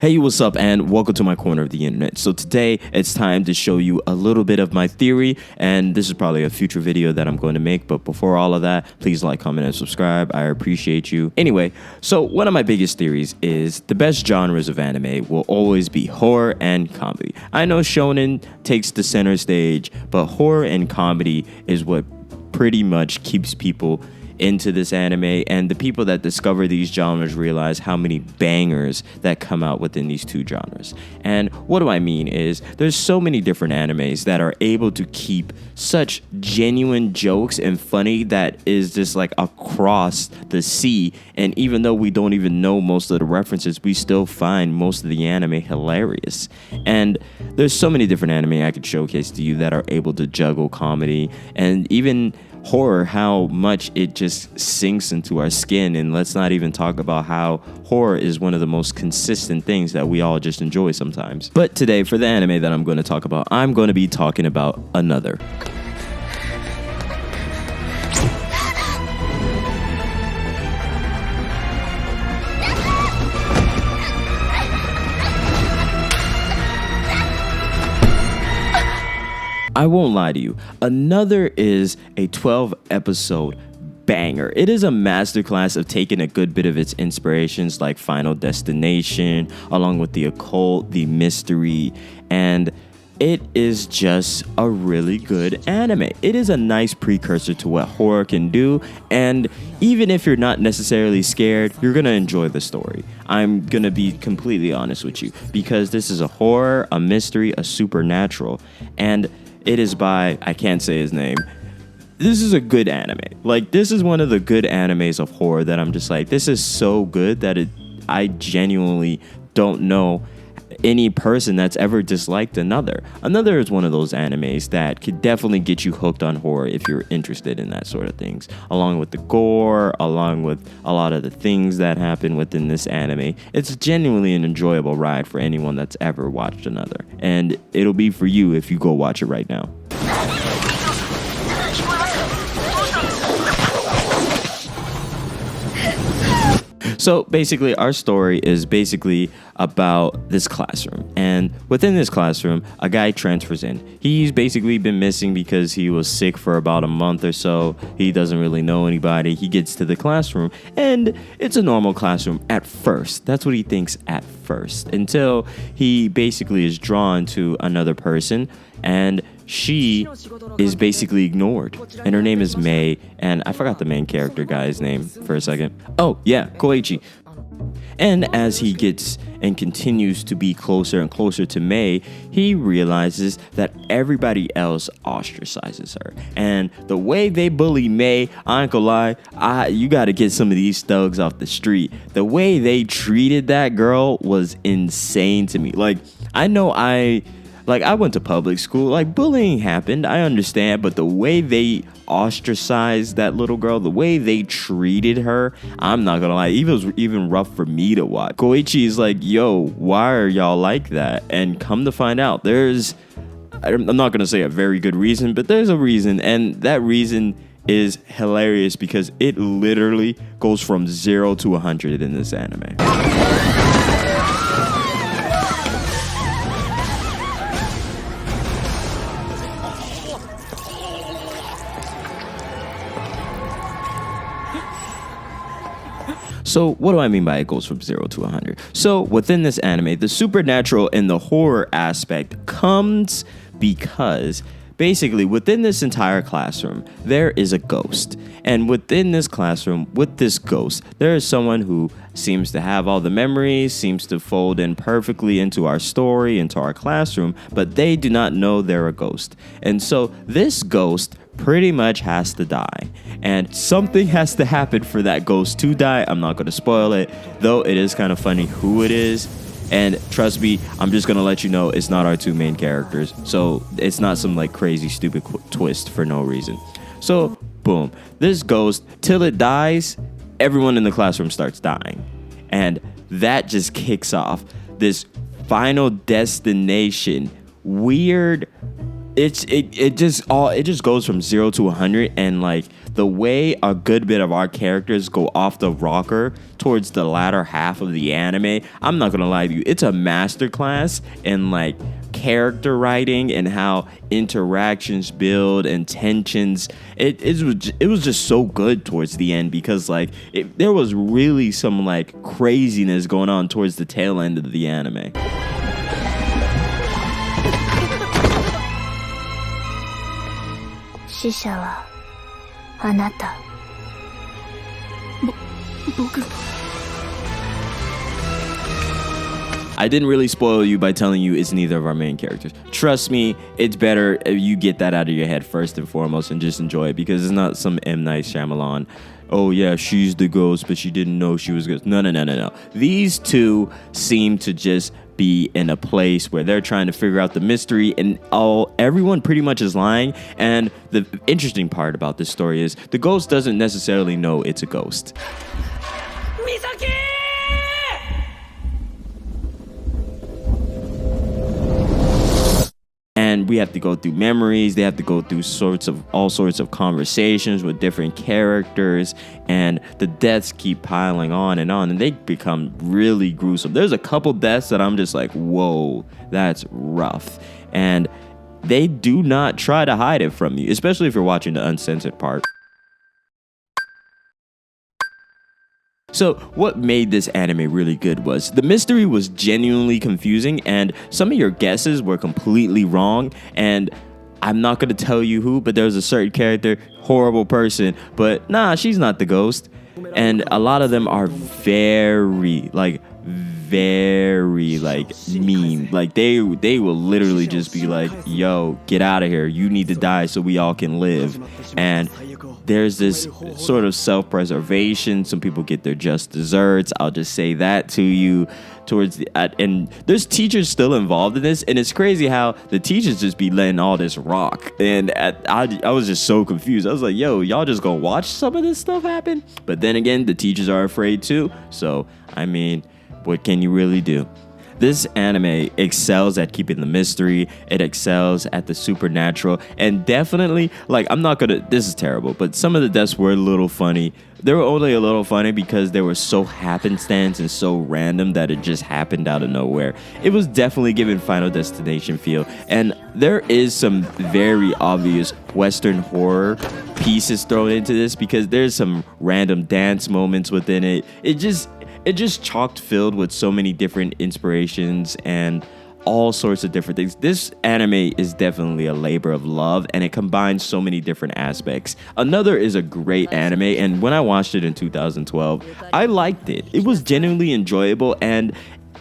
Hey, what's up, and welcome to my corner of the internet. So today, it's time to show you a little bit of my theory, and this is probably a future video that I'm going to make, but before all of that, please like, comment, and subscribe. I appreciate you. Anyway, so one of my biggest theories is the best genres of anime will always be horror and comedy. I know shonen takes the center stage, but horror and comedy is what pretty much keeps people into this anime, and the people that discover these genres realize how many bangers that come out within these two genres. And what do I mean is there's so many different animes that are able to keep such genuine jokes and funny that is just like across the sea, and even though we don't even know most of the references, we still find most of the anime hilarious. And there's so many different anime I could showcase to you that are able to juggle comedy and even horror, how much it just sinks into our skin. And let's not even talk about how horror is one of the most consistent things that we all just enjoy sometimes. But today, for the anime that I'm going to talk about, I'm going to be talking about Another. I won't lie to you, Another is a 12-episode banger. It is a masterclass of taking a good bit of its inspirations like Final Destination, along with the occult, the mystery, and it is just a really good anime. It is a nice precursor to what horror can do, and even if you're not necessarily scared, you're gonna enjoy the story. I'm gonna be completely honest with you, because this is a horror, a mystery, a supernatural, and it is by, I can't say his name. This is a good anime. Like, this is one of the good animes of horror that I'm just like, this is so good that I genuinely don't know any person that's ever disliked Another. Another is one of those animes that could definitely get you hooked on horror if you're interested in that sort of things. Along with the gore, along with a lot of the things that happen within this anime. It's genuinely an enjoyable ride for anyone that's ever watched Another. And it'll be for you if you go watch it right now. So basically, our story is basically about this classroom. And within this classroom, a guy transfers in. He's basically been missing because he was sick for about a month or so. He doesn't really know anybody. He gets to the classroom, and it's a normal classroom at first. That's what he thinks at first, until he basically is drawn to another person, and she is basically ignored, and her name is May, and I forgot the main character guy's name for a second. Oh yeah, Koichi. And as he gets and continues to be closer and closer to May, he realizes that everybody else ostracizes her. And the way they bully May, I ain't gonna lie, you gotta get some of these thugs off the street. The way they treated that girl was insane to me. Like, I went to public school, like, bullying happened, I understand, but the way they ostracized that little girl, the way they treated her, I'm not gonna lie, it was even rough for me to watch. Koichi is like, yo, why are y'all like that? And come to find out, I'm not gonna say a very good reason, but there's a reason, and that reason is hilarious because it literally goes from 0 to 100 in this anime. So what do I mean by it goes from 0 to 100? So within this anime, the supernatural and the horror aspect comes because basically within this entire classroom, there is a ghost. And within this classroom, with this ghost, there is someone who seems to have all the memories, seems to fold in perfectly into our story, into our classroom, but they do not know they're a ghost. And so this ghost pretty much has to die, and something has to happen for that ghost to die. I'm not going to spoil it, though it is kind of funny who it is, and trust me, I'm just going to let you know it's not our two main characters, so it's not some like crazy stupid twist for no reason. So boom, this ghost, till it dies, everyone in the classroom starts dying, and that just kicks off this Final Destination weird. it just goes from 0 to 100, and like the way a good bit of our characters go off the rocker towards the latter half of the anime, I'm not gonna lie to you, it's a masterclass in like character writing and how interactions build and tensions. It was just so good towards the end, because like there was really some like craziness going on towards the tail end of the anime. 死者はあなた。僕。 I didn't really spoil you by telling you it's neither of our main characters. Trust me, it's better if you get that out of your head first and foremost and just enjoy it, because it's not some M. Night Shyamalan, oh yeah, she's the ghost, but she didn't know she was ghost. No. These two seem to just be in a place where they're trying to figure out the mystery, and everyone pretty much is lying. And the interesting part about this story is the ghost doesn't necessarily know it's a ghost. Misaki! And we have to go through memories. They have to go through all sorts of conversations with different characters, and the deaths keep piling on, and they become really gruesome. There's a couple deaths that I'm just like, whoa, that's rough. And they do not try to hide it from you, especially if you're watching the uncensored part. So what made this anime really good was the mystery was genuinely confusing, and some of your guesses were completely wrong. And I'm not going to tell you who, but there's a certain character, horrible person, but nah, she's not the ghost. And a lot of them are very mean. Like they will literally just be like, yo, get out of here, you need to die so we all can live. And there's this sort of self-preservation. Some people get their just desserts, I'll just say that to you. And there's teachers still involved in this, and it's crazy how the teachers just be letting all this rock. And I was just so confused. I was like, yo, y'all just gonna watch some of this stuff happen? But then again, the teachers are afraid too, so I mean, what can you really do? This anime excels at keeping the mystery. It excels at the supernatural. And definitely, this is terrible, but some of the deaths were a little funny. They were only a little funny because they were so happenstance and so random that it just happened out of nowhere. It was definitely giving Final Destination feel. And there is some very obvious Western horror pieces thrown into this, because there's some random dance moments within it. It just chocked filled with so many different inspirations and all sorts of different things. This anime is definitely a labor of love, and it combines so many different aspects. Another is a great anime, and when I watched it in 2012, I liked it. It was genuinely enjoyable, and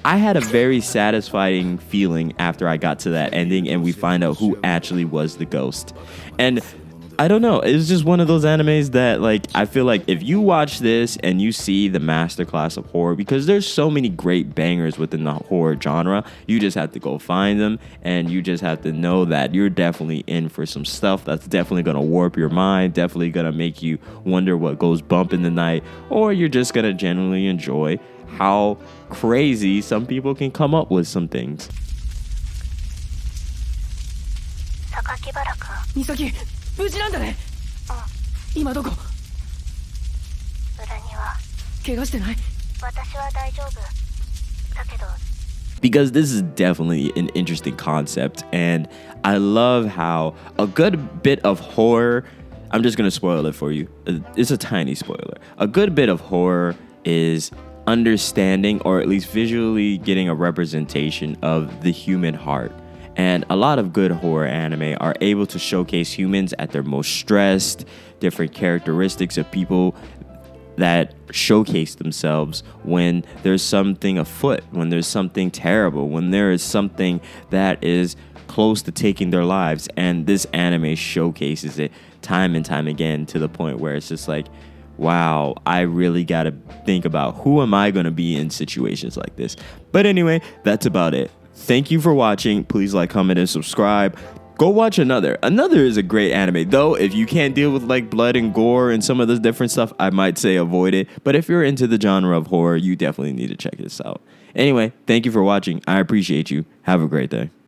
I had a very satisfying feeling after I got to that ending and we find out who actually was the ghost. And I don't know, it's just one of those animes that, like, I feel like if you watch this and you see the masterclass of horror, because there's so many great bangers within the horror genre, you just have to go find them, and you just have to know that you're definitely in for some stuff that's definitely gonna warp your mind, definitely gonna make you wonder what goes bump in the night, or you're just gonna genuinely enjoy how crazy some people can come up with some things. 榊原君。美咲、無事なんだね。今どこ？裏庭。怪我してない？私は大丈夫。だけど。 Because this is definitely an interesting concept, and I love how a good bit of horror, I'm just gonna spoil it for you. It's a tiny spoiler. A good bit of horror is understanding, or at least visually getting a representation of the human heart. And a lot of good horror anime are able to showcase humans at their most stressed, different characteristics of people that showcase themselves when there's something afoot, when there's something terrible, when there is something that is close to taking their lives. And this anime showcases it time and time again, to the point where it's just like, wow, I really got to think about who am I going to be in situations like this. But anyway, that's about it. Thank you for watching. Please like, comment, and subscribe. Go watch Another. Another is a great anime, though if you can't deal with like blood and gore and some of the different stuff, I might say avoid it. But if you're into the genre of horror, you definitely need to check this out. Anyway, thank you for watching. I appreciate you. Have a great day.